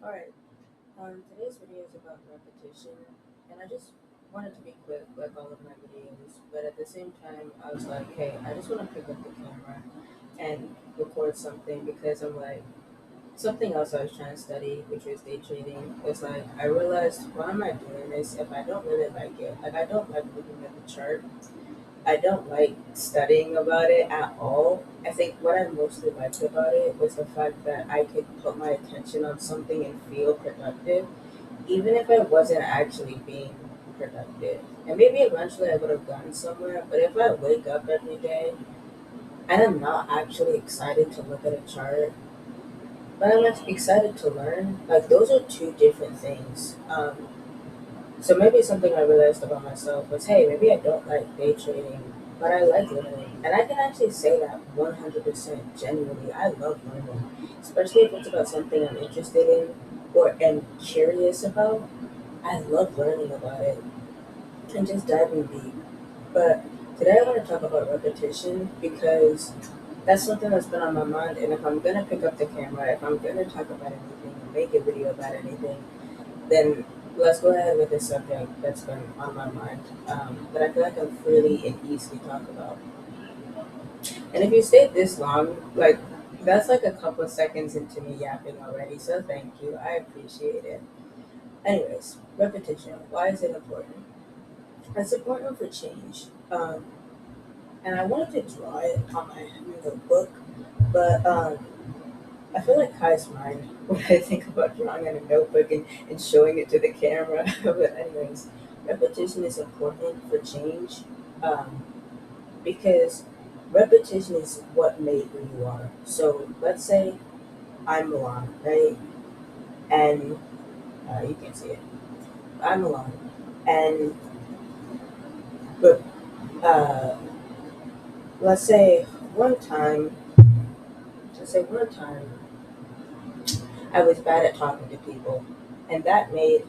Alright, today's video is about repetition, and I just wanted to be quick, like all of my videos, but at the same time, I was like, hey, I just want to pick up the camera and record something because I'm like, something else I was trying to study, which was day trading, was like, I realized, why am I doing this if I don't really like it? Like, I don't like looking at the chart. I don't like studying about it at all. I think what I mostly liked about it was the fact that I could put my attention on something and feel productive, even if I wasn't actually being productive. And maybe eventually I would have gotten somewhere, but if I wake up every day and I'm not actually excited to look at a chart, but I'm excited to learn, like those are two different things. So maybe something I realized about myself was, hey, maybe I don't like day trading, but I like learning. And I can actually say that 100% genuinely. I love learning, especially if it's about something I'm interested in or am curious about. I love learning about it and just diving deep. But today I want to talk about repetition because that's something that's been on my mind. And if I'm going to pick up the camera, if I'm going to talk about anything and make a video about anything, then let's go ahead with this subject that's been on my mind that I feel like I'm freely and easily talk about. And if you stayed this long, like that's like a couple of seconds into me yapping already, so thank you. I appreciate it. Anyways, repetition. Why is it important? It's important for change. And I wanted to draw it on my notebook, but I feel like Kai's mind when I think about drawing on a notebook and showing it to the camera. But anyways, repetition is important for change um, because repetition is what made who you are. So let's say I'm Milan, right? And you can see it. I'm Milan, and but uh, let's say one time, let's say one time I was bad at talking to people, and that made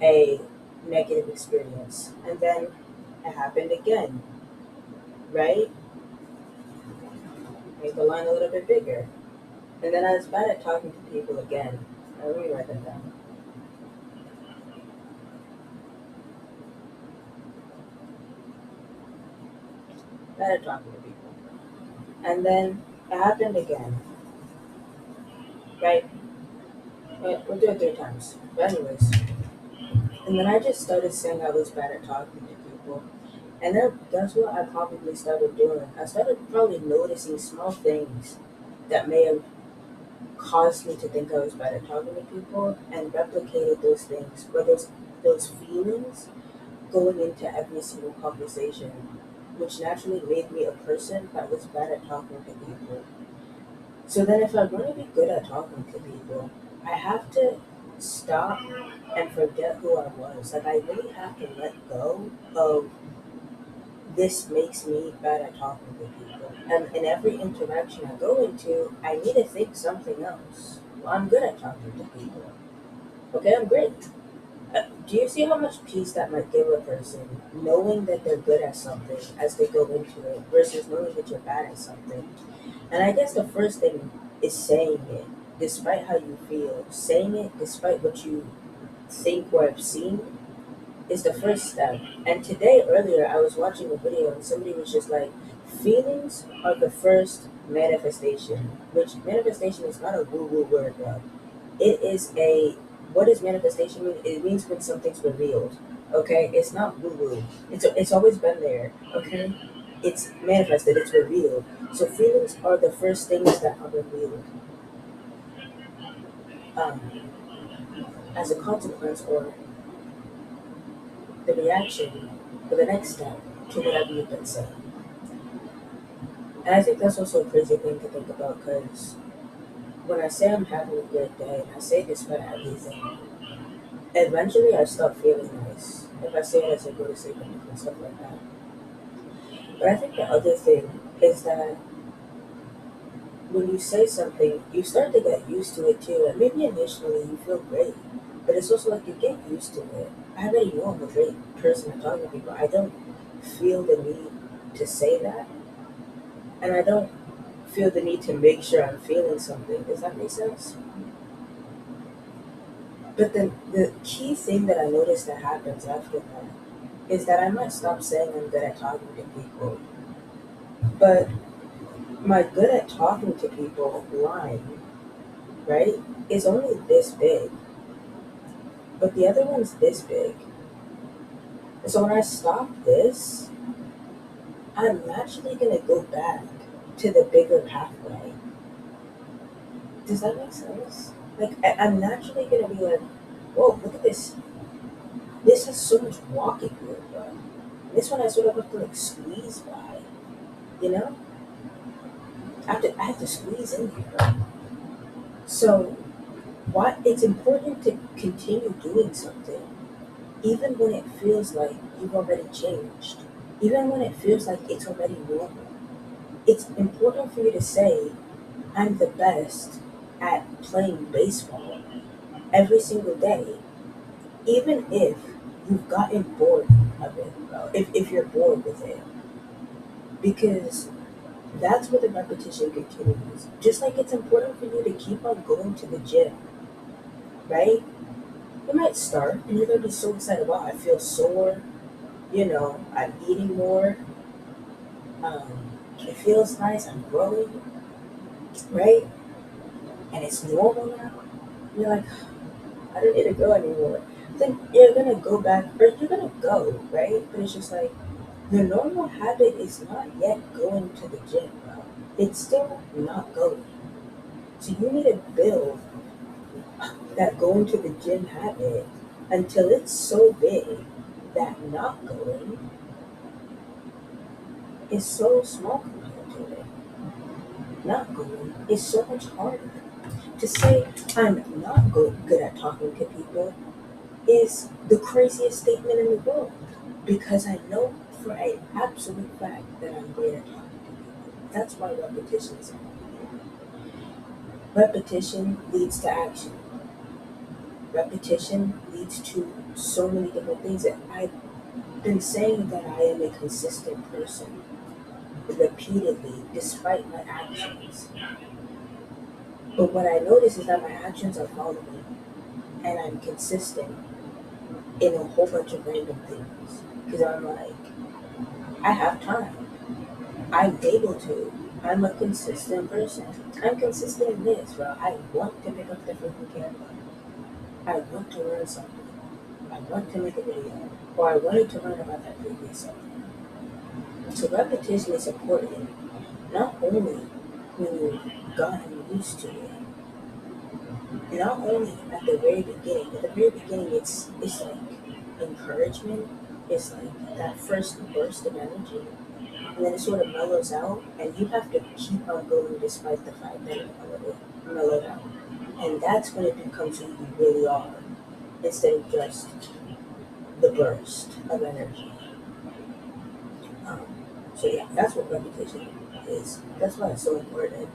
a negative experience. And then it happened again, right? Make the line a little bit bigger. And then I was bad at talking to people again. Let me write that down. Bad at talking to people. And then it happened again, right? We'll do it three times. But anyways, and then I just started saying I was bad at talking to people. And then that's what I probably started doing. I started probably noticing small things that may have caused me to think I was bad at talking to people and replicated those things, or those feelings going into every single conversation, which naturally made me a person that was bad at talking to people. So then if I want to be good at talking to people, I have to stop and forget who I was. Like I really have to let go of this makes me bad at talking to people. And in every interaction I go into, I need to think something else. Well, I'm good at talking to people. Okay, I'm great. Do you see how much peace that might give a person knowing that they're good at something as they go into it versus knowing that you're bad at something? And I guess the first thing is saying it despite how you feel, saying it despite what you think or have seen is the first step. And today, earlier, I was watching a video and somebody was just like, feelings are the first manifestation, which manifestation is not a woo woo word, bro. It is a, what does manifestation mean? It means when something's revealed, okay? It's not woo woo. It's always been there, okay? It's manifested, it's revealed. So feelings are the first things that are revealed um, as a consequence or the reaction or the next step to whatever you've been saying. And I think that's also a crazy thing to think about because when I say I'm having a good day, and I say this for everything, eventually I stop feeling nice. If I say it as I go to sleep and stuff like that. But I think the other thing is that when you say something, you start to get used to it too. And maybe initially you feel great, but it's also like you get used to it. I already know I'm a great person at talking to people. I don't feel the need to say that, and I don't feel the need to make sure I'm feeling something. Does that make sense? But then the key thing that I noticed that happens after that is that I might stop saying I'm good at talking to people, but my good at talking to people line, right, is only this big, but the other one's this big. So when I stop this, I'm naturally gonna go back to the bigger pathway. Does that make sense? Like I'm naturally gonna be like, whoa, look at this. This has so much walking room, bro. This one I sort of have to like squeeze by, you know? I have to squeeze in here, bro. So why it's important to continue doing something, even when it feels like you've already changed, even when it feels like it's already normal. It's important for you to say, I'm the best at playing baseball every single day, even if you've gotten bored of it, bro. If you're bored with it, because that's where the repetition continues. Just like it's important for you to keep on going to the gym, right? You might start and you're gonna be so excited. Wow, I feel sore. I'm eating more. Um, it feels nice. I'm growing, right? And it's normal now. You're like, I don't need to go anymore. Then you're gonna go back, or you're gonna go, right? But it's just like your normal habit is not yet going to the gym, bro. It's still not going. So you need to build that going to the gym habit until it's so big that not going is so small compared to it. Not going is so much harder. To say I'm not good at talking to people is the craziest statement in the world because I know for an absolute fact that I'm great at talking to people. That's why repetition is important. Repetition leads to action. Repetition leads to so many different things that I've been saying that I am a consistent person repeatedly despite my actions. But what I notice is that my actions are following and I'm consistent in a whole bunch of random things. Because I'm like, I have time. I'm able to. I'm a consistent person. I'm consistent in this, bro. I want to pick up the freaking camera. I want to learn something. I want to make a video. Or I wanted to learn about that previous subject. So repetition is important, not only when you've gotten used to it, not only at the very beginning. At the very beginning, it's like encouragement. It's like that first burst of energy, and then it sort of mellows out, and you have to keep on going despite the fact that it mellowed out. And that's when it becomes who you really are, instead of just the burst of energy. Um, so yeah, that's what repetition is. That's why it's so important.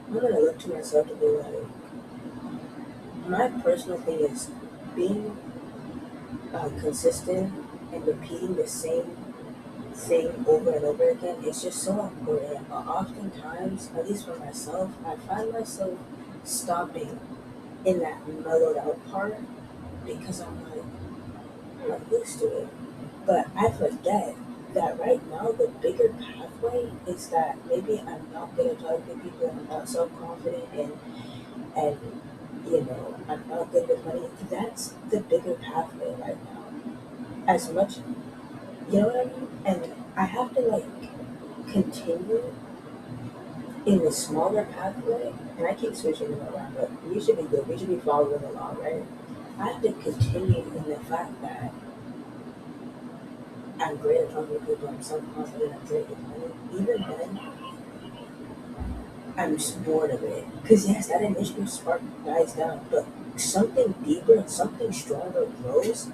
I'm gonna look to myself to be like, my personal thing is being consistent and repeating the same thing over and over again is just so important. But oftentimes, at least for myself, I find myself stopping in that mellowed out part because I'm not used to it. But I forget that right now the bigger pathway is that maybe I'm not good at talking to people, I'm not self confident, and I'm not good with money. That's the bigger pathway right now. As much, you know what I mean? And I have to like continue in the smaller pathway, and I keep switching them around, but we should be good. We should be following along, right? I have to continue in the fact that I'm great at talking to people, I'm self confident, I'm great with money. Even then, I'm just bored of it. Because, yes, that initial spark dies down, but something deeper and something stronger grows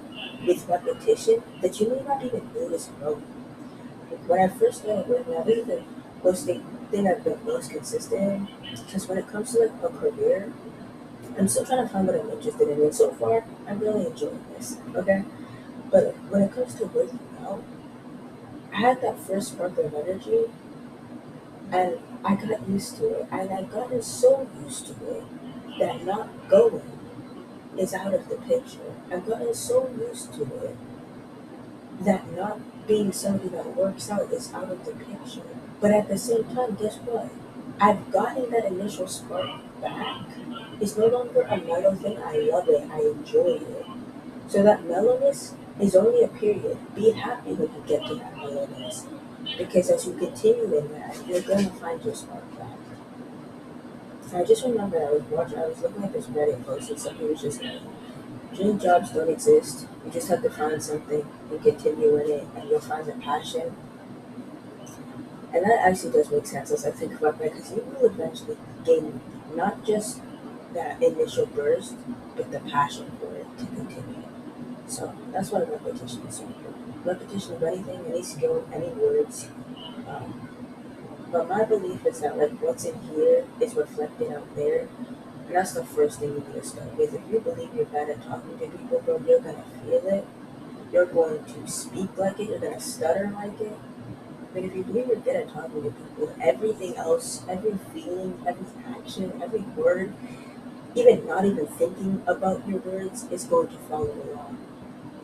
with repetition that you may not even notice growing. When I first started working out, this is the most thing I've been most consistent in. Because when it comes to like a career, I'm still trying to find what I'm interested in. And so far, I'm really enjoying this. Okay? But when it comes to working out, I had that first spark of energy and I got used to it. And I've gotten so used to it that not going is out of the picture. I've gotten so used to it that not being somebody that works out is out of the picture. But at the same time, guess what? I've gotten that initial spark back. It's no longer a mellow thing. I love it. I enjoy it. So that mellowness is only a period. Be happy when you get to that mellowness. Because as you continue in that, you're gonna find your spark back. I just remember I was looking at this Reddit post and somebody was just like, dream jobs don't exist. You just have to find something and continue in it, and you'll find the passion. And that actually does make sense as I think about that, because you will eventually gain not just that initial burst, but the passion for it to continue. So that's why repetition is so important. Repetition of anything, any skill, any words. Um, but my belief is that like what's in here is reflected out there. And that's the first thing you need to start with. If you believe you're bad at talking to people, bro, you're gonna feel it. You're going to speak like it. You're gonna stutter like it. But if you believe you're good at talking to people, everything else, every feeling, every action, every word, even not even thinking about your words, is going to follow along.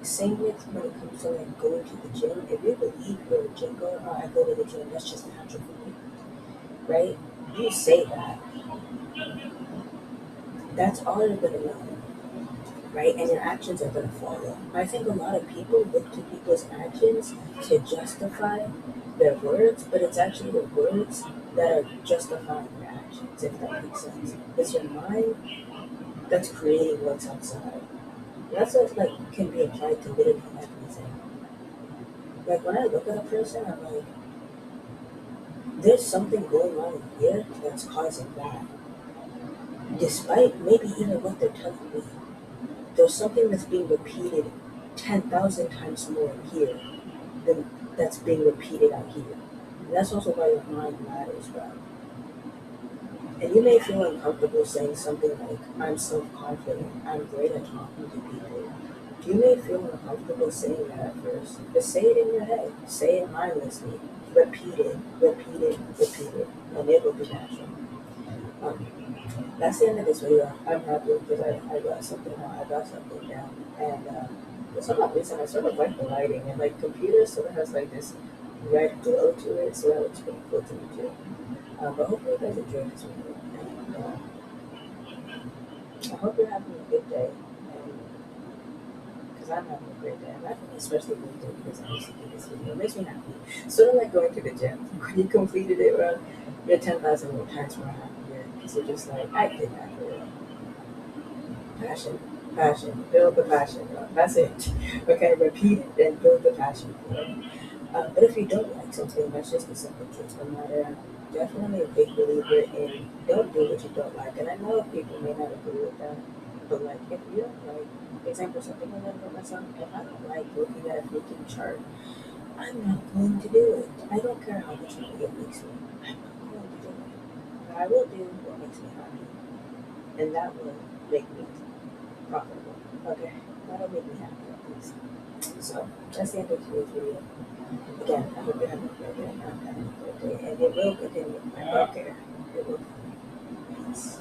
Same with when it comes to like going to the gym. If you believe you're a gym goer, oh, I go to the gym, that's just natural for me, right? You say that, that's all you're gonna know, right? And your actions are gonna follow. I think a lot of people look to people's actions to justify their words, but it's actually the words that are justifying your actions, if that makes sense. It's your mind that's creating what's outside. That's what like can be applied to literally everything. Like when I look at a person, I'm like, there's something going on here that's causing that. Despite maybe even what they're telling me, there's something that's being repeated 10,000 times more here than that's being repeated out here. And that's also why your mind matters, bro. And you may feel uncomfortable saying something like, I'm self confident, I'm great at talking to people. You may feel uncomfortable saying that at first, but say it in your head. Say it mindlessly. Repeat it, repeat it, repeat it, and it will be natural. Um, that's the end of this video. I'm happy because I got something out, I got something down. And for some odd reason, I sort of like the lighting. And like computers sort of has like this red glow to it, so that looks pretty cool to me too. But hopefully you guys enjoyed this video. And I hope you're having a good day. And because I'm having a great day. I'm having an especially good day because I used to do this video. It makes me happy. Sort of like going to the gym. When you completed it, well, you're 10,000 more times more happier. Because you're just like, I did that for real. Passion, passion, build the passion. That's it. Okay, repeat it and build the passion for it. But if you don't like something, that's just the simple truth. No matter, I'm definitely a big believer in don't do what you don't like. And I know people may not agree with that, but like if you don't like, for example, something I learned about myself, if I don't like looking at a freaking chart, I'm not going to do it. I don't care how much money it makes me. I'm not going to do it. But I will do what makes me happy, and that will make me profitable. Okay, that'll make me happy at least. So that's the end of today's video. Again, I hope you're having a great day. I'm having a great day, and it will continue. I don't care. It will. Peace.